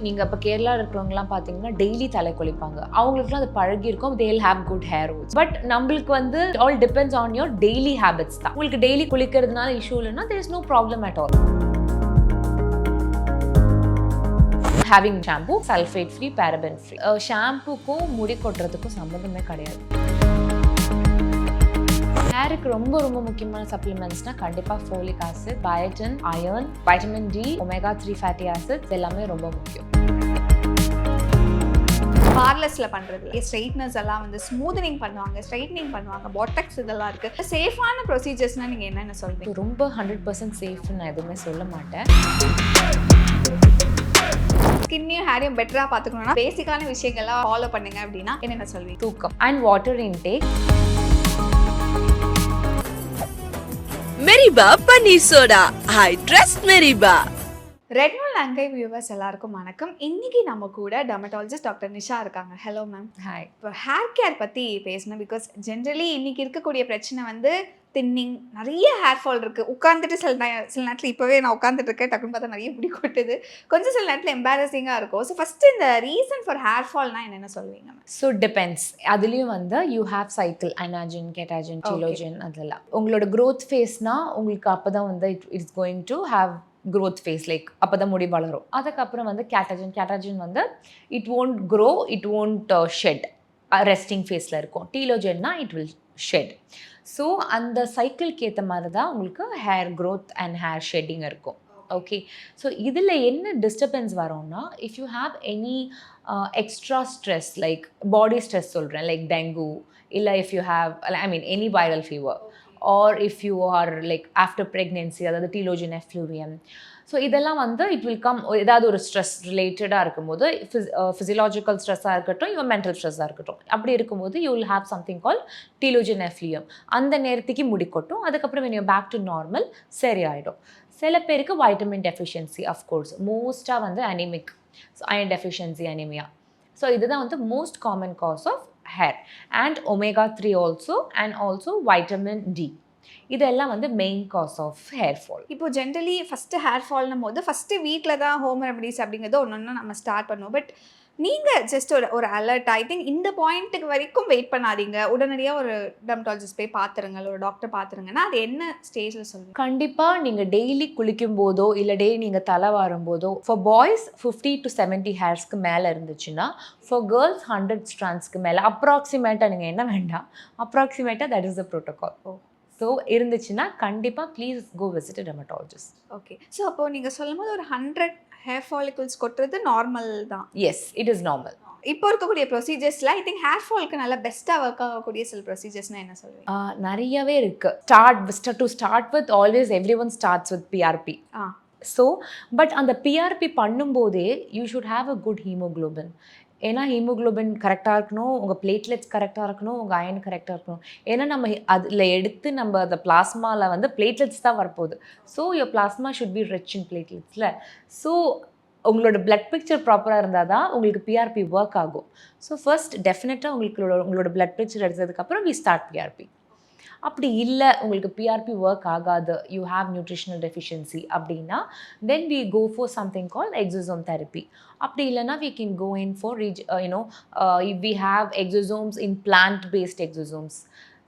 நீங்க இப்ப கேரளா இருக்கிறவங்கலாம் பாத்தீங்கன்னா டெய்லி தலை குளிப்பாங்க. அவங்களுக்குலாம் அது பழகி இருக்கும். They'll have good hair roots. But நம்மளுக்கு வந்து all depends on your daily habits தான். உங்களுக்கு டெய்லி குளிக்கிறதுனால இஷ்யூ இல்லைன்னா there is no problem at all. Having shampoo sulfate free, paraben free. ஷாம்புக்கும் முடி கொட்டுறதுக்கும் சம்பந்தமே கிடையாது. ஹேருக்கு ரொம்ப ரொம்ப முக்கியமான சப்ளிமெண்ட்ஸ்னா கண்டிப்பாக folic acid, biotin, iron, vitamin D, omega 3 fatty acids எல்லாமே ரொம்ப முக்கியம். பார்லர்ஸ்ல பண்றது ஸ்ட்ரைட்னர்ஸ் எல்லாம் வந்து ஸ்மூதனிங் பண்ணுவாங்க, ஸ்ட்ரைட்னிங் பண்ணுவாங்க, பாட்டக்ஸ் இதெல்லாம் இருக்கு. சேஃபான ப்ரொசீஜர்ஸ்னா நீங்க என்னென்ன சொல்றீங்க? ரொம்ப 100% சேஃப்னு நான் எதுவுமே சொல்ல மாட்டேன். ஸ்கின்னையும் ஹேரையும் பெட்டரா பாத்துக்கணும்னா பேசிக்கான விஷயங்கள்லாம் ஃபாலோ பண்ணுங்க அப்படின்னா என்னென்ன சொல்வீங்க? தூக்கம் and water intake. Meriba panneer soda. I trust Meriba. ரெட் நோல் அங்கை வியூவர்ஸ் எல்லாருக்கும் வணக்கம். இன்னைக்கு நம்ம கூட டெர்மட்டாலஜிஸ்ட் டாக்டர் நிஷா இருக்காங்க. Hello ma'am. ஹாய். இப்போ ஹேர் கேர் பற்றி பேசணும். பிகாஸ் ஜென்ரலி இன்னைக்கு இருக்கக்கூடிய பிரச்சனை வந்து தின்னிங், நிறைய ஹேர் ஃபால் இருக்குது. உட்காந்துட்டு சில நேரத்தில் இப்போவே நான் உட்காந்துட்டு இருக்கேன், டக்குன்னு பார்த்தா நிறைய முடி கொட்டுது. கொஞ்சம் சில நேரத்தில் எம்பாரசிங்காக இருக்கும். ஸோ ஃபஸ்ட்டு இந்த ரீசன் ஃபார் ஹேர் ஃபால்னா என்னென்ன சொல்லுவீங்க மேம்? So depends. அதுலேயும் வந்து யூ ஹேவ் சைக்கிள், அனாஜின், கெட்டாஜின், டீலோஜின், அதெல்லாம் உங்களோட க்ரோத் ஃபேஸ்னா உங்களுக்கு அப்போ தான் வந்து it's going to have growth phase, like அப்போ தான் முடி வளரும். அதுக்கப்புறம் வந்து கேட்டாஜின் வந்து it won't grow, it won't shed, resting ஃபேஸில் இருக்கும். டீலோஜன்னா இட் வில் ஷெட். ஸோ அந்த சைக்கிள்க்கு ஏற்ற மாதிரி தான் உங்களுக்கு hair growth and hair shedding இருக்கும். ஓகே. ஸோ இதில் என்ன டிஸ்டர்பன்ஸ் வரும்னா, if you have any extra stress, like body stress சொல்கிறேன், லைக் டெங்கு, இல்லை if you have any viral fever, or if you are like after pregnancy, அதாவது telogen effluvium. So இதெல்லாம் வந்து it will come, ஏதாவது ஒரு stress ரிலேட்டடாக இருக்கும்போது, physiological ஸ்ட்ரெஸ்ஸாக இருக்கட்டும், இல்லை மென்டல் ஸ்ட்ரெஸ்ஸாக இருக்கட்டும், அப்படி இருக்கும்போது you will have something call telogen effluvium. அந்த நேரத்துக்கு முடி கொட்டும். அதுக்கப்புறம் when you're back to normal சரியாயிடும். சில பேருக்கு வைட்டமின் டெஃபிஷியன்சி, அஃப்கோர்ஸ் மோஸ்ட்டாக வந்து anaemic, iron deficiency, anaemia. So இதுதான் வந்து most common cause of hair, and omega 3 also vitamin D. இதெல்லாம் வந்து main cause of hair fall. இப்போ ஜென்ரலி ஃபஸ்ட்டு ஹேர் ஃபால்னும் போது ஃபஸ்ட்டு வீட்டில் தான் ஹோம் ரெமடிஸ் அப்படிங்கிறது ஒன்று நம்ம ஸ்டார்ட் பண்ணுவோம். பட் நீங்கள் ஜஸ்ட் ஒரு அலர்ட், ஐ திங்க் இந்த பாயிண்ட்டுக்கு வரைக்கும் வெயிட் பண்ணாதீங்க, உடனடியாக ஒரு டெர்மட்டாலஜிஸ்ட் போய் பார்த்துருங்க, ஒரு டாக்டர் பார்த்துருங்கன்னா அது என்ன ஸ்டேஜில் சொல்லுங்கள்? கண்டிப்பாக நீங்கள் டெய்லி குளிக்கும் போதோ இல்லை டெய்லி நீங்கள் தலை வாரும் போதோ, ஃபார் பாய்ஸ் 50 to 70 ஹேர்ஸ்க்கு மேலே இருந்துச்சுன்னா, ஃபார் கேர்ள்ஸ் 100 ஸ்ட்ராண்ட்ஸ்க்கு மேலே அப்ராக்சிமேட்டாக, நீங்கள் என்ன வேண்டாம், அப்ராக்சிமேட்டாக that is the protocol. So இருந்துச்சுன்னா கண்டிப்பாக please go visit dermatologist. Okay. So அப்போது நீங்கள் சொல்லும் போது ஒரு 100 ஹேர் ஃபாலிகல்ஸ் கொட்டுறது நார்மல் தான்? Yes, it is normal. இப்போ இருக்கக்கூடிய ப்ரொசீஜர்ஸில் ஐ திங்க் ஹேர் ஃபால்க்கு நல்லா பெஸ்ட்டாக ஒர்க் ஆகக்கூடிய சில ப்ரொசீஜர்ஸ்னால் என்ன சொல்லுவீங்க? நிறையவே இருக்குது. To start with always every one starts with PRP. So but அந்த பிஆர்பி பண்ணும்போதே you should have a good haemoglobin. ஏன்னா ஹீமோக்ளோபின் கரெக்டாக இருக்கணும், உங்கள் பிளேட்லெட்ஸ் கரெக்டாக இருக்கணும், உங்கள் அயன் கரெக்டாக இருக்கணும். ஏன்னா நம்ம அதில் எடுத்து நம்ம அந்த பிளாஸ்மாவில் வந்து பிளேட்லெட்ஸ் தான் வரப்போகுது. So your plasma should be rich in பிளேட்லெட்ஸில். ஸோ உங்களோட பிளட் பிக்சர் ப்ராப்பராக இருந்தால் தான் உங்களுக்கு பிஆர்பி ஒர்க் ஆகும். ஸோ ஃபர்ஸ்ட் டெஃபினட்டாக உங்களோட பிளட் பிக்சர் எடுத்ததுக்கப்புறம் வி ஸ்டார்ட் பிஆர்பி. அப்படி இல்லை உங்களுக்கு பிஆர்பி ஒர்க் ஆகாது, யூ ஹாவ் நியூட்ரிஷனல் டெஃபிஷியன்சி அப்படின்னா, then we go for something call exosome therapy. அப்படி இல்லைனா we can go in for if we have exosomes in plant based exosomes.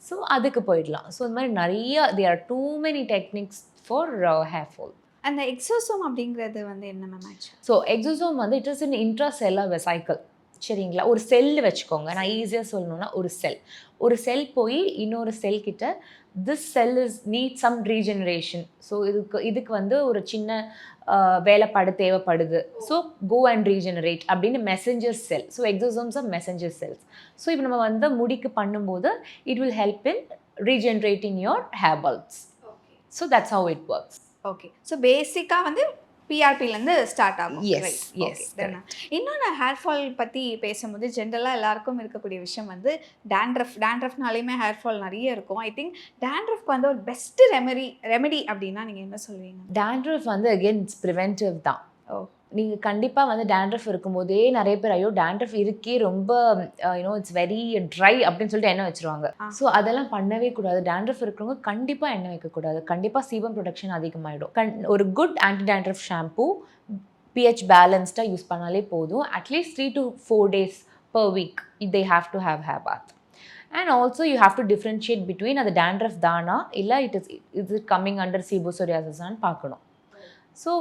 So அதுக்கு போயிடலாம். So இந்த மாதிரி நிறைய there are too many techniques for hair fall. அந்த exosome அப்படிங்கிறது வந்து என்ன மேம் ஆச்சு? ஸோ எக்ஸோசோம் வந்து it is in intracellular vesicle. சரிங்களா? ஒரு செல் வச்சுக்கோங்க. நான் ஈஸியாக சொல்லணும்னா ஒரு செல் போய் இன்னொரு செல் கிட்ட this cell is need some regeneration. So இதுக்கு வந்து ஒரு சின்ன வேலைப்பாடு தேவைப்படுது. ஸோ கோ அண்ட் ரீஜெனரேட் அப்படின்னு messenger cell. So exosomes are messenger cells. So இப்போ நம்ம வந்து முடிக்கு பண்ணும்போது it will help in regenerating your hair bulbs. So that's how it works. Okay. So பேசிக்காக வந்து பிஆர்பிலேருந்து ஸ்டார்ட் ஆகும். எஸ். இன்னொன்று ஹேர் ஃபால் பற்றி பேசும்போது ஜென்ரலாக எல்லாருக்கும் இருக்கக்கூடிய விஷயம் வந்து டேண்ட்ரஃப்னாலேயுமே ஹேர் ஃபால் நிறைய இருக்கும். ஐ திங்க் டேண்ட்ரஃப்க்கு வந்து ஒரு பெஸ்ட் ரெமெடி அப்படின்னா நீங்கள் என்ன சொல்லுவீங்க? டேண்ட்ரஃப் வந்து அகெயின் இட்ஸ் ப்ரிவென்டிவ் தான். நீங்கள் கண்டிப்பாக வந்து டேண்ட்ரஃப் இருக்கும்போதே நிறைய பேர் ஐயோ டேண்ட்ரஃப் இருக்கே, ரொம்ப இட்ஸ் வெரி ட்ரை அப்படின்னு சொல்லிட்டு எண்ணெய் வச்சுருவாங்க. ஸோ அதெல்லாம் பண்ணவே கூடாது. டேண்ட்ரஃப் இருக்கிறவங்க கண்டிப்பாக எண்ணெய் வைக்கக்கூடாது. கண்டிப்பாக சீபம் ப்ரொடக்ஷன் அதிகமாகிடும். ஒரு good anti dandruff shampoo, pH பேலன்ஸ்டாக யூஸ் பண்ணாலே போதும். At least 3 to 4 days per week they have to have hair bath. And also you have to differentiate between அது dandruff தானா இல்லை is it coming under seborrheias பார்க்கணும். So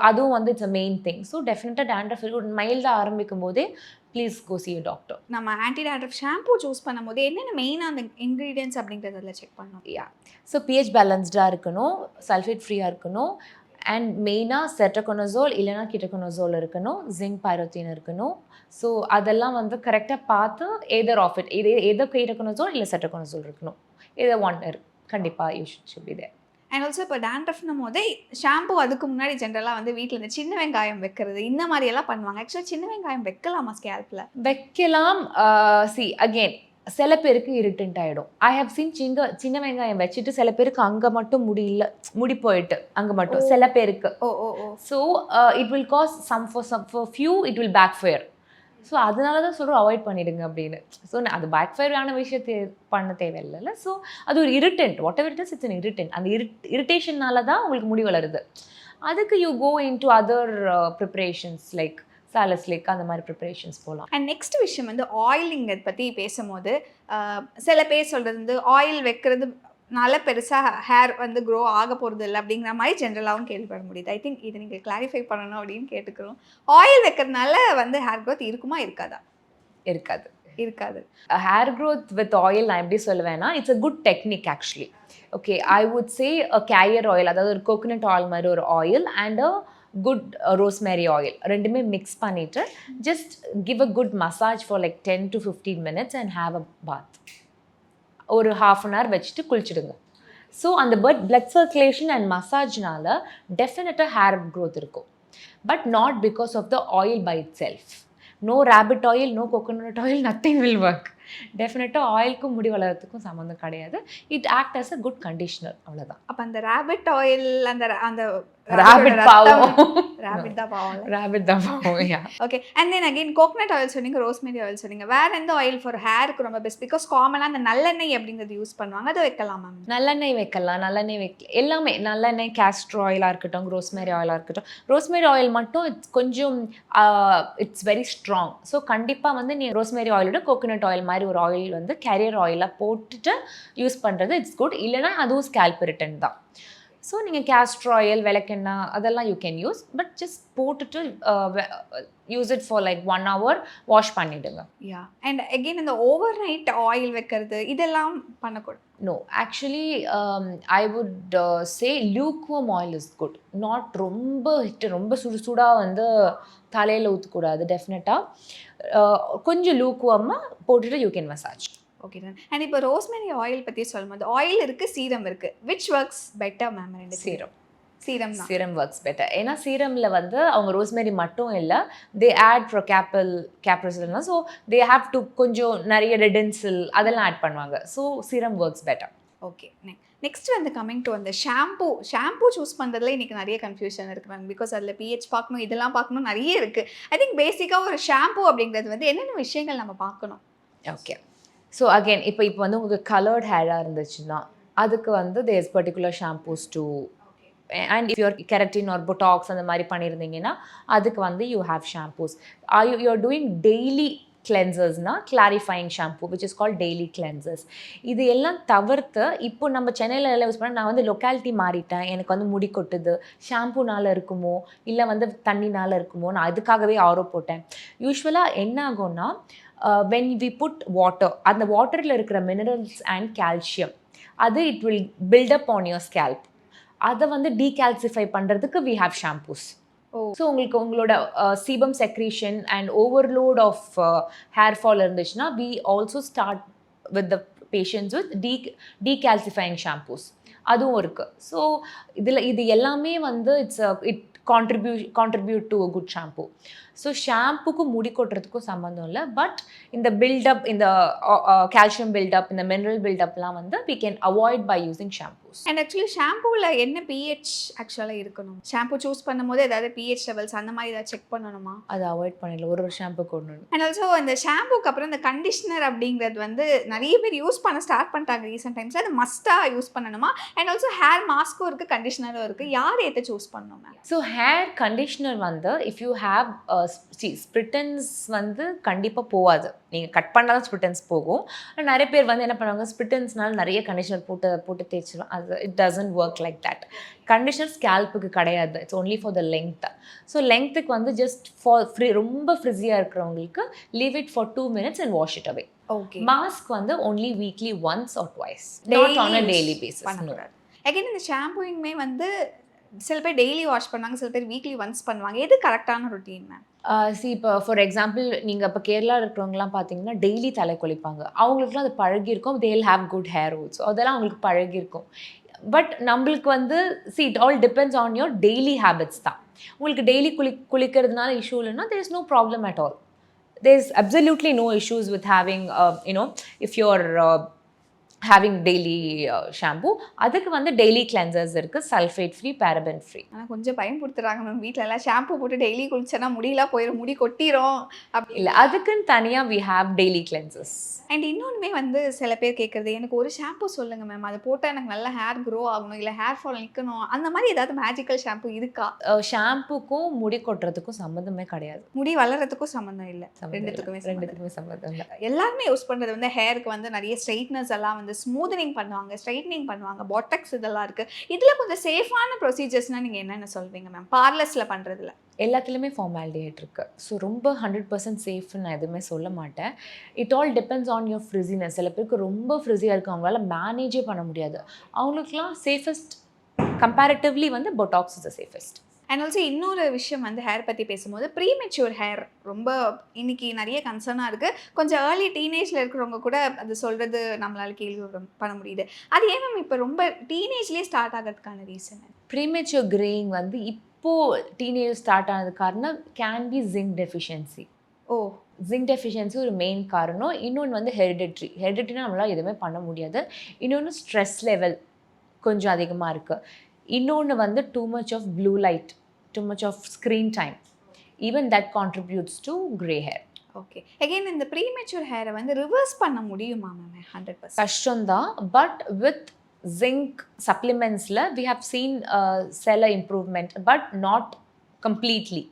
அதுவும் வந்து it's a main thing. So டெஃபினட்டாக dandruff மைல்டாக ஆரம்பிக்கும் போதே please go see a doctor. நம்ம ஆன்டி டேண்ட்ரஃப் ஷாம்பு சூஸ் பண்ணும்போது என்னென்ன மெயினாக அந்த இன்க்ரீடியன்ஸ் அப்படிங்கிறதுல செக் பண்ணணும்? யா ஸோ pH பேலன்ஸ்டாக இருக்கணும், சல்ஃபேட் ஃப்ரீயாக இருக்கணும், அண்ட் மெயினாக செட்ரகோனசோல் இல்லைனா கிட்டகோனசோல் இருக்கணும், ஜிங்க் பைரோத்தின் இருக்கணும். ஸோ அதெல்லாம் வந்து கரெக்டாக பார்த்து எதர் ஆஃப் இட் எதோ கிட்டகோனசோல் இல்லை செட்ரகோனசோல் இருக்கணும். எதோ ஒன் கண்டிப்பாக you should be there. And also இப்போ டேண்ட்ரஃப்னும் போதே ஷாம்பு அதுக்கு முன்னாடி ஜென்ரலாக வந்து வீட்டில் இந்த சின்ன வெங்காயம் வைக்கிறது இந்த மாதிரி எல்லாம் பண்ணுவாங்க. ஆக்சுவலாக சின்ன வெங்காயம் வைக்கலாமா ஸ்கேல்பில்? வைக்கலாம். சி அகெயின் சில பேருக்கு இரிட்டன்ட் ஆகிடும். ஐ ஹவ் சீன் சின்ன வெங்காயம் வச்சுட்டு சில பேருக்கு அங்கே மட்டும் முடி போயிட்டு அங்கே மட்டும் சில பேருக்கு. So it will cause for few it will backfire. So அதனால தான் சொல்கிறோம் அவாய்ட் பண்ணிடுங்க அப்படின்னு. ஸோ அது பேக் ஃபயரான விஷயத்தை பண்ண தேவையில்லைல்ல. ஸோ அது ஒரு irritant, whatever it is, it's an irritant. அந்த இரிட்டேஷனால தான் உங்களுக்கு முடி வளருது. அதுக்கு you go into other preparations like salicylic அந்த மாதிரி ப்ரிப்பரேஷன்ஸ் போகலாம். அண்ட் நெக்ஸ்ட் விஷயம் வந்து ஆயிலிங் பற்றி பேசும்போது சில பேர் சொல்கிறது வந்து ஆயில் வைக்கிறது நல்ல பெருசாக ஹேர் வந்து க்ரோ ஆக போகிறது இல்லை அப்படிங்கிற மாதிரி ஜென்ரலாகவும் கேள்விப்பட முடியுது. ஐ திங்க் இதை நீங்கள் கிளாரிஃபை பண்ணணும் அப்படின்னு கேட்டுக்கிறோம். ஆயில் வைக்கிறதுனால வந்து ஹேர் க்ரோத் இருக்குமா இருக்காதா? இருக்காது. ஹேர் க்ரோத் வித் ஆயில் நான் எப்படி சொல்லுவேன்னா it's a good technique actually. Okay, I would say a carrier oil, அதாவது ஒரு கோகோனட் ஆயில் மாதிரி ஒரு oil and a good rosemary oil ரெண்டுமே மிக்ஸ் பண்ணிவிட்டு just give a good massage for like 10 to 15 minutes and have a bath. ஒரு ½ an hour வச்சுட்டு குளிச்சுடுங்க. ஸோ அந்த பிளட் சர்க்குலேஷன் அண்ட் மசாஜ்னால டெஃபினட்டாக ஹேர் க்ரோத் இருக்கும். But not because of the oil by it self. No rabbit oil, no coconut oil, nothing will work. டெஃபினட்டாக ஆயிலுக்கும் முடி வளர்கிறதுக்கும் சம்மந்தம் கிடையாது. It act as a good conditioner, அவ்வளோதான். அப்போ அந்த ரேபிட் ஆயில் அந்த ரேபிட் பாவம், ரேபிட் தான் பாவம். Okay, and then again coconut oil சொன்னீங்க, ரோஸ்மேரி ஆயில் சொன்னீங்க. வேற எந்த ஆயில் ஃபார் ஹேருக்கு ரொம்ப பெஸ்ட்? பிகாஸ் காமனாக அந்த நல்லெண்ணெய் அப்படிங்கிறது யூஸ் பண்ணுவாங்க, அதை வைக்கலாம் மேம்? நல்லெண்ணெய் வைக்கலாம், எல்லாமே நல்லெண்ணெய், கேஸ்டர் ஆயிலாக இருக்கட்டும், ரோஸ்மேரி ஆயிலாக இருக்கட்டும். ரோஸ்மேரி ஆயில் மட்டும் கொஞ்சம் இட்ஸ் வெரி ஸ்ட்ராங். ஸோ கண்டிப்பாக வந்து நீ ரோஸ்மேரி ஆயிலோட கோகோனட் ஆயில் மாதிரி ஒரு ஆயில் வந்து கேரியர் ஆயிலாக போட்டுட்டு யூஸ் பண்ணுறது இட்ஸ் குட். இல்லைனா அதுவும் ஸ்கேல்ப் இரிட்டன்ட் தான். ஸோ நீங்கள் கேஸ்டர் ஆயில், விளக்கெண்ணெய் அதெல்லாம் you can use. But just போட்டுட்டு use it for like 1 hour, wash பண்ணிவிடுங்க. யா, அண்ட் அகெயின் இந்த ஓவர் நைட் ஆயில் வைக்கிறது இதெல்லாம் பண்ணக்கூடாது? No, actually I would say lukewarm oil is good. Not ரொம்ப சுடாக வந்து தலையில் ஊற்றக்கூடாது. டெஃபினட்டாக கொஞ்சம் லியூக்வார்மாக போட்டுட்டு யூ கேன் மசாஜ். ஓகே தான். அண்ட் இப்போ ரோஸ்மேரி ஆயில் பற்றி சொல்லும்போது ஆயில் இருக்குது, சீரம் இருக்குது. Which works better ma'am? ரெண்டு. Serum works better. ஏன்னா சீரமில் வந்து அவங்க ரோஸ்மேரி மட்டும் இல்லை, தே ஆட் கேப்ரிசில்னா, ஸோ தே ஹாவ் டு கொஞ்சம் நிறைய ரெடென்சில் அதெல்லாம் ஆட் பண்ணுவாங்க. So serum works better. Okay, next வந்து கமிங் டு அந்த ஷாம்பூ சூஸ் பண்ணுறதுல இன்றைக்கி நிறைய கன்ஃபியூஷன் இருக்குது மேம். பிகாஸ் அதில் pH பார்க்கணும், இதெல்லாம் பார்க்கணும், நிறைய இருக்குது. ஐ திங்க் பேசிக்காக ஒரு ஷாம்பூ அப்படிங்கிறது வந்து என்னென்ன விஷயங்கள் நம்ம பார்க்கணும்? ஓகே, ஸோ அகெயின் இப்போ வந்து உங்களுக்கு கலர்ட் ஹேராக இருந்துச்சுன்னா அதுக்கு வந்து there's particular shampoos too. And if your keratin or botox அந்த மாதிரி பண்ணியிருந்தீங்கன்னா அதுக்கு வந்து you have shampoos. You are doing daily கிளென்சர்ஸ்னால் clarifying shampoo which is called daily cleansers. இது எல்லாம் தவிர்த்து இப்போ நம்ம சென்னையில் எல்லாம் யூஸ் பண்ணால் நான் வந்து லொக்காலிட்டி மாறிட்டேன், எனக்கு வந்து முடி கொட்டுது, ஷாம்பூனால் இருக்குமோ இல்லை வந்து தண்ணினால் இருக்குமோ, நான் அதுக்காகவே ஆரோ போட்டேன். யூஸ்வலாக என்ன ஆகும்னா when we put water, அந்த வாட்டரில் இருக்கிற மினரல்ஸ் அண்ட் கால்சியம் அது it will build up on your scalp. அதை வந்து டீகால்சிஃபை பண்ணுறதுக்கு we have shampoos. ஸோ உங்களோட sebum secretion and overload of hair fall இருந்துச்சுன்னா we also start with the patients with decalcifying shampoos. அதுவும் இருக்குது. So இது எல்லாமே வந்து it contribute to a good shampoo. So ஷாம்புக்கும் முடி கொட்டுறதுக்கும் சம்மந்தம் இல்லை. பட் இந்த பில்டப், இந்த கால்சியம் பில்டப், இந்த மினரல் பில்டப்லாம் வந்து we can avoid by using shampoos. And actually ஷாம்பூவில் என்ன பிஹெச் ஆக்சுவலாக இருக்கணும்? ஷாம்பு சூஸ் பண்ணும்போது ஏதாவது பிஹெச் லெவல்ஸ் அந்த மாதிரி ஏதாவது செக் பண்ணணுமா? அதை அவாய்ட் பண்ணிடல, ஒரு ஷாம்பு கொண்டு. அண்ட் ஆல்சோ இந்த ஷாம்புக்கு அப்புறம் இந்த கண்டிஷனர் அப்படிங்கிறது வந்து நிறைய பேர் யூஸ் பண்ண ஸ்டார்ட் பண்ணிட்டாங்க ரீசெண்ட் டைம்ஸ். அது மஸ்ட்டாக யூஸ் பண்ணணுமா? அண்ட் ஆல்சோ ஹேர் மாஸ்க்கும் இருக்குது, கண்டிஷனரும் இருக்குது. யார் எதை சூஸ் பண்ணணும் மேம்? ஸோ ஹேர் கண்டிஷ்னர் வந்து இஃப் யூ ஹேவ் ஸ்பிரிட்டன்ஸ் வந்து கண்டிப்பாக போகாது. நீங்கள் கட் பண்ணால் தான் ஸ்பிரிட்டன்ஸ் போகும். ஆனால் நிறைய பேர் வந்து என்ன பண்ணுவாங்க, ஸ்பிரிட்டன்ஸ்னால நிறைய கண்டிஷனர் போட்டு தேய்ச்சிடும். அது it doesn't work like that. Conditioner ஸ்கேல்ப்புக்கு கிடையாது, it's only for the length. So லெங்த்துக்கு வந்து ஜஸ்ட் ஃபார் ரொம்ப ஃப்ரிஸியாக இருக்கிறவங்களுக்கு leave it for 2 minutes and wash it away. Okay. Mask வந்து only weekly once or twice, not on a daily basis. No. Again இந்த ஷாம்பூயிங்குமே வந்து சில பேர் டெய்லி வாஷ் பண்ணுவாங்க, சில பேர் வீக்லி ஒன்ஸ் பண்ணுவாங்க. எது கரெக்டான ரொட்டீன் மேம்? இப்போ ஃபார் எக்ஸாம்பிள் நீங்கள் இப்போ கேரளா இருக்கிறவங்கலாம் பார்த்தீங்கன்னா டெய்லி தலை குளிப்பாங்க. அவங்களுக்குலாம் அது பழகிருக்கும். தேல் ஹேவ் குட் ஹேர் ஆல்சோ, அதெல்லாம் அவங்களுக்கு பழகிருக்கும். பட் நம்மளுக்கு வந்து it all depends on your daily habits தான். உங்களுக்கு டெய்லி குளிக்கிறதுனால இஷ்யூ இல்லைன்னா there is no problem at all. There is absolutely no issues with having if you're having daily shampoo. அதுக்கு வந்து daily cleansers இருக்குது, சல்ஃபேட் ஃப்ரீ, பேரபன் ஃப்ரீ. ஆனால் கொஞ்சம் பயன்படுத்துகிறாங்க ma'am. வீட்டில் எல்லாம் ஷாம்பு போட்டு டெய்லி குளிச்சேன்னா முடியெல்லாம் போயிடும், முடி கொட்டிரும் அப்படி இல்லை, அதுக்குன்னு தனியாக we have daily cleansers. And இன்னொன்றுமே வந்து சில பேர் கேட்குறது, எனக்கு ஒரு ஷாம்பு சொல்லுங்கள் மேம், அதை போட்டால் எனக்கு நல்லா ஹேர் க்ரோ ஆகணும், இல்லை ஹேர் ஃபால் நிற்கணும், அந்த மாதிரி ஏதாவது மேஜிக்கல் ஷாம்பு இருக்கா? ஷாம்புக்கும் முடி கொட்டுறதுக்கும் சம்மந்தமே கிடையாது. முடி வளர்கிறதுக்கும் சம்மந்தம் இல்லை, ரெண்டுத்துக்குமே சம்மந்தம் இல்லை. எல்லாருமே யூஸ் பண்ணுறது வந்து ஹேருக்கு வந்து நிறைய ஸ்ட்ரைட்னஸ் எல்லாம் வந்து ஸ்மூதனிங் பண்ணுவாங்க, ஸ்ட்ரைட்னிங் பண்ணுவாங்க, பாட்டக்ஸ் இதெல்லாம் இருக்குது. இதில் கொஞ்சம் சேஃபான ப்ரொசீஜர்ஸ்னால் நீங்கள் என்னென்ன சொல்வீங்க மேம் பார்லர்ஸில் பண்ணுறதுல? எல்லாத்துலேயுமே ஃபார்மாலிட்டியேட் இருக்குது. ஸோ ரொம்ப 100% சேஃப்னு நான் எதுவுமே சொல்ல மாட்டேன். It all depends on your frizziness. சில பேருக்கு ரொம்ப ஃப்ரிஸியாக இருக்குது, அவங்களால மேனேஜே பண்ண முடியாது. அவங்களுக்குலாம் சேஃபஸ்ட் கம்பேரிட்டிவ்லி வந்து Botox is the safest. And also இன்னொரு விஷயம் வந்து ஹேர் பற்றி பேசும்போது, ப்ரீமெச்சூர் ஹேர் ரொம்ப இன்னைக்கு நிறைய கன்சர்னாக இருக்குது. கொஞ்சம் ஏர்லி டீனேஜில் இருக்கிறவங்க கூட அது சொல்கிறது நம்மளால் கேள்வி பண்ண முடியுது. அது ஏன் மேம் இப்போ ரொம்ப டீனேஜ்லேயே ஸ்டார்ட் ஆகிறதுக்கான ரீசன்? ப்ரீமெச்சூர் கிரேயிங் வந்து இப்போது டீனேஜ் ஸ்டார்ட் ஆனது காரணம் can be zinc deficiency. Zinc deficiency ஒரு மெயின் காரணம். இன்னொன்று வந்து ஹெரிடிட்ரினா நம்மளால் எதுவுமே பண்ண முடியாது. இன்னொன்று ஸ்ட்ரெஸ் லெவல் கொஞ்சம் அதிகமாக இருக்குது. இன்னொன்று வந்து too much of blue light, too much of screen time, even that contributes to grey hair. Okay. Again இந்த ப்ரீமெச்சூர் ஹேரை வந்து ரிவர்ஸ் பண்ண முடியுமா மேம்? 100% கஷ்டம்தான். பட் வித் ஜிங்க் சப்ளிமெண்ட்ஸில் we have seen cellular improvement but not completely.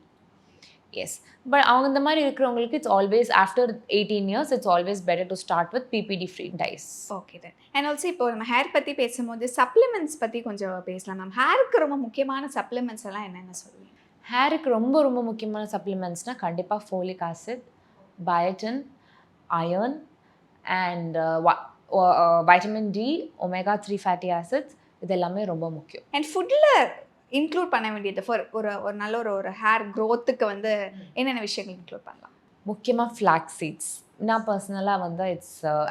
Yes, but அவங்க இந்த மாதிரி இருக்கிறவங்களுக்கு it's always after 18 years it's always better to start with PPD free dyes. Okay then. And also இப்போ நம்ம hair பற்றி பேசும்போது supplements பற்றி கொஞ்சம் பேசலாம் மேம். ஹேருக்கு ரொம்ப முக்கியமான சப்ளிமெண்ட்ஸ் எல்லாம் என்னென்ன சொல்லுவீங்க? ஹேருக்கு ரொம்ப ரொம்ப முக்கியமான சப்ளிமெண்ட்ஸ்னால் கண்டிப்பாக folic acid, biotin, iron and vitamin D, omega 3 fatty acids, இது எல்லாமே ரொம்ப முக்கியம். அண்ட் ஃபுட்டில் இன்க்ளூட் பண்ண வேண்டியது ஃபார் ஒரு நல்ல ஒரு ஹேர் க்ரோத்துக்கு வந்து என்னென்ன விஷயங்கள் இன்க்ளூட் பண்ணலாம்? முக்கியமாக ஃப்ளாக்ஸ் சீட்ஸ். நான் பர்சனலாக வந்து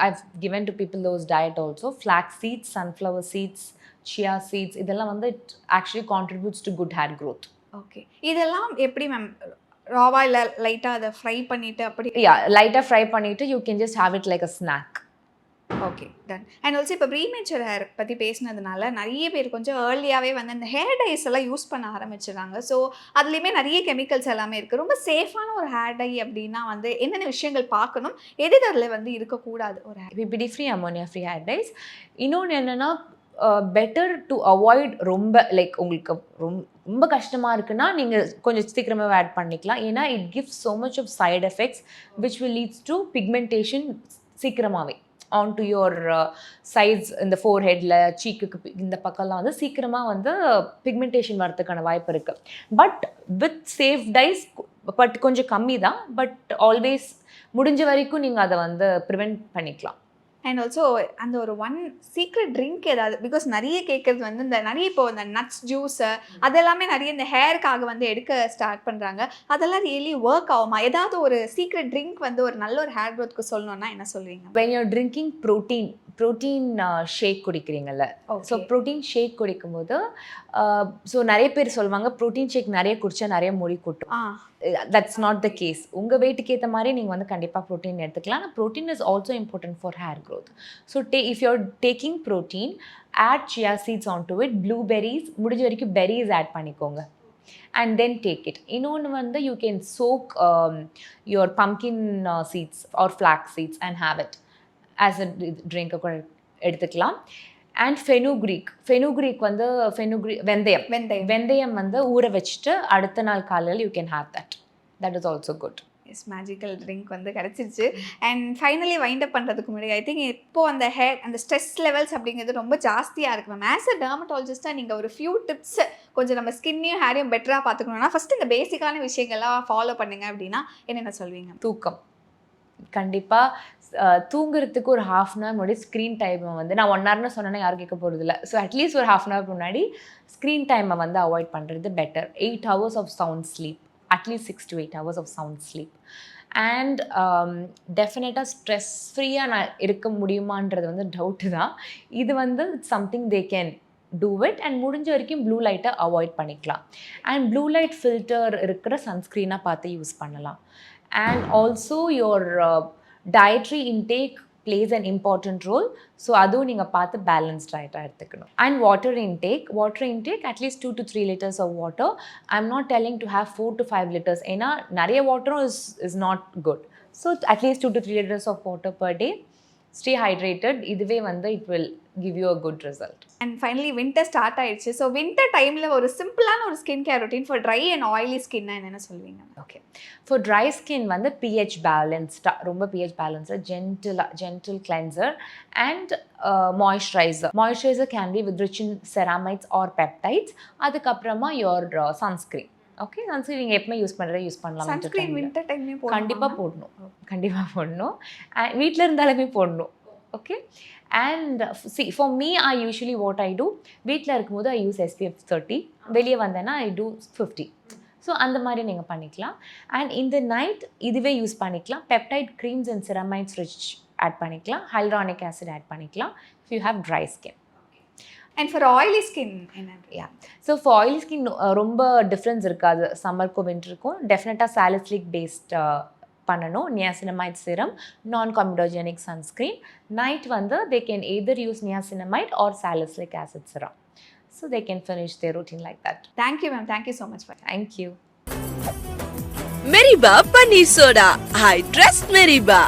I've given to people those diet also. Flax seeds, sunflower seeds, chia seeds, இதெல்லாம் வந்து it actually contributes to good hair growth. Okay. இதெல்லாம் எப்படி மேம் ராவா இல்லை லைட்டாக அதை ஃப்ரை பண்ணிவிட்டு அப்படி? லைட்டாக ஃப்ரை பண்ணிவிட்டு you can just have it like a snack. Okay done. And also இப்போ ப்ரீமெச்சூர் ஹேர் பற்றி பேசினதுனால நிறைய பேர் கொஞ்சம் ஏர்லியாகவே வந்து இந்த ஹேர் டைஸ் எல்லாம் யூஸ் பண்ண ஆரம்பிச்சிடுறாங்க. ஸோ அதுலேயுமே நிறைய கெமிக்கல்ஸ் எல்லாமே இருக்குது. ரொம்ப சேஃபான ஒரு ஹேர் டை அப்படின்னா வந்து என்னென்ன விஷயங்கள் பார்க்கணும், எது அதில் வந்து இருக்கக்கூடாது ஒரு hair? PPD free, ammonia free hair dyes. இன்னொன்று என்னென்னா பெட்டர் டு அவாய்ட் ரொம்ப லைக் உங்களுக்கு ரொம்ப கஷ்டமாக இருக்குன்னா நீங்கள் கொஞ்சம் சீக்கிரமாக ஆட் பண்ணிக்கலாம். ஏன்னா it gives so much of side effects which will leads to pigmentation சீக்கிரமாகவே onto your sides, இந்த ஃபோர்ஹெட்டில், சீக்குக்கு இந்த பக்கம்லாம் வந்து சீக்கிரமாக வந்து பிக்மெண்டேஷன் வரதுக்கான வாய்ப்பு இருக்குது. But with safe dyes but கொஞ்சம் கம்மி தான். பட் ஆல்வேஸ் முடிஞ்ச வரைக்கும் நீங்கள் அதை வந்து ப்ரிவெண்ட் பண்ணிக்கலாம். அண்ட் ஆல்சோ அந்த ஒரு சீக்ரெட் ட்ரிங்க் ஏதாவது, பிகாஸ் நிறைய கேட்குறது வந்து இந்த நிறைய இப்போ இந்த நட்ஸ் ஜூஸு அதெல்லாமே நிறைய இந்த ஹேருக்காக வந்து எடுக்க ஸ்டார்ட் பண்ணுறாங்க. அதெல்லாம் ரியலி ஒர்க் ஆகுமா? ஏதாவது ஒரு சீக்ரெட் ட்ரிங்க் வந்து ஒரு நல்ல ஒரு ஹேர் க்ரோத்துக்கு சொல்லணும்னா என்ன சொல்லுவீங்க? when you're drinking protein shake குடிக்கிறீங்கல்ல, Okay. ஸோ ப்ரோட்டீன் ஷேக் குடிக்கும்போது ஸோ நிறைய பேர் சொல்லுவாங்க ப்ரோட்டீன் ஷேக் நிறைய குடிச்சா நிறைய முடி கொட்டும். That's not the case. உங்கள் வெயிட்டுக்கு ஏற்ற மாதிரி நீங்கள் வந்து கண்டிப்பாக ப்ரோட்டீன் எடுத்துக்கலாம். ஆனால் protein is also important for hair growth. So if you're taking protein, add chia seeds onto it, blueberries, முடிஞ்ச வரைக்கும் பெரிஸ் ஆட் பண்ணிக்கோங்க, and then take it. இன்னொன்று வந்து you can soak your pumpkin seeds or flax seeds and have it as a drink கூட எடுத்துக்கலாம். And fenugreek வந்து வெந்தயம் வந்து ஊற வச்சுட்டு அடுத்த நாள் காலையில் you can have that is also good. Yes, magical drink வந்து கிடச்சிருச்சு. அண்ட் ஃபைனலி வைண்ட் அப் பண்ணுறதுக்கு முன்னாடி ஐ திங்க் இப்போ அந்த அந்த ஸ்ட்ரெஸ் லெவல்ஸ் அப்படிங்கிறது ரொம்ப ஜாஸ்தியாக இருக்குது மேம். ஆஸ் அ டெர்மட்டாலஜிஸ்ட்டாக நீங்கள் ஒரு ஃபியூ டிப்ஸ் கொஞ்சம் நம்ம ஸ்கின்னையும் ஹேரையும் பெட்டராக பார்த்துக்கணும்னா ஃபஸ்ட்டு இந்த பேசிக்கான விஷயங்கள்லாம் ஃபாலோ பண்ணுங்க அப்படின்னா என்னென்ன சொல்வீங்க? தூக்கம் கண்டிப்பாக. தூங்குறதுக்கு ஒரு ½ அன் ஹவர் முன்னாடி ஸ்க்ரீன் டைமை வந்து நான் 1 ஹவர்னு சொன்னேன்னா யாரும் கேட்க போகிறது இல்லை. ஸோ அட்லீஸ்ட் ஒரு ½ அன் ஹவர் முன்னாடி ஸ்க்ரீன் டைமை வந்து அவாய்ட் பண்ணுறது better. 8 hours of sound sleep, at least 6 to 8 hours of sound sleep. And டெஃபினட்டாக ஸ்ட்ரெஸ் ஃப்ரீயாக நான் இருக்க முடியுமான்றது வந்து டவுட்டு தான். இது வந்து something they can do it. And முடிஞ்ச வரைக்கும் ப்ளூ லைட்டை அவாய்ட் பண்ணிக்கலாம். அண்ட் ப்ளூ லைட் ஃபில்டர் இருக்கிற சன்ஸ்க்ரீனாக பார்த்து யூஸ் பண்ணலாம். And also your dietary intake plays an important role. So அதுவும் நீங்கள் பார்த்து பேலன்ஸ்ட் டயட்டாக எடுத்துக்கணும். அண்ட் வாட்டர் இன்டேக் அட்லீஸ்ட் 2 to 3 liters of water. I am not telling to have 4 to 5 liters. ஏன்னா நிறைய வாட்டரும் இஸ் நாட் குட். ஸோ அட்லீஸ்ட் 2 to 3 liters of water per day. Stay hydrated. இதுவே வந்து it will give you a good result. And finally winter start ஆயிடுச்சு. So winter டைமில் ஒரு சிம்பிளான ஒரு skin care routine for dry and oily ஸ்கின்னா என்னென்ன சொல்வீங்க? ஓகே, ஃபார் ட்ரை ஸ்கின் வந்து pH பேலன்ஸ்டாக, ரொம்ப pH பேலன்ஸ்டாக, gentle cleanser and moisturiser can be with rich in ceramides or peptides. அதுக்கப்புறமா யோர் சன்ஸ்க்ரீன். ஓகே, சன்ஸ்க்ரீன் நீங்கள் எப்பவுமே யூஸ் பண்ணலாம். சன்ஸ்க்ரீன் வின்டர் டைம்லேயும் கண்டிப்பாக போடணும். வீட்டில் இருந்தாலுமே போடணும். Okay, and for me I usually what I do, வீட்டில் இருக்கும்போது ஐ யூஸ் SPF 30, வெளியே வந்தேன்னா ஐ டூ 50. ஸோ அந்த மாதிரி நீங்கள் பண்ணிக்கலாம். அண்ட் இந்த நைட் இதுவே யூஸ் பண்ணிக்கலாம். Peptide creams and ceramides rich add பண்ணிக்கலாம். ஹைலரானிக் ஆசிட் ஆட் பண்ணிக்கலாம் if you have dry skin. And for oily skin என்ன? ஸோ ஃபார் ஆயிலி ஸ்கின் ரொம்ப டிஃப்ரென்ஸ் இருக்காது சம்மருக்கும் வின்டருக்கும். டெஃபினட்டாக சாலிசிலிக் பேஸ்ட் பண்ணணும். நியாசினமைட் சிரம், நான் காமிடோஜெனிக் சன்ஸ்க்ரீன். நைட் வந்து they can either use niacinamide or salicylic acid serum. So they can finish their routine like that. Thank you ma'am, thank you so much. Thank you. Meriba Paneer Soda. I trust Meriba.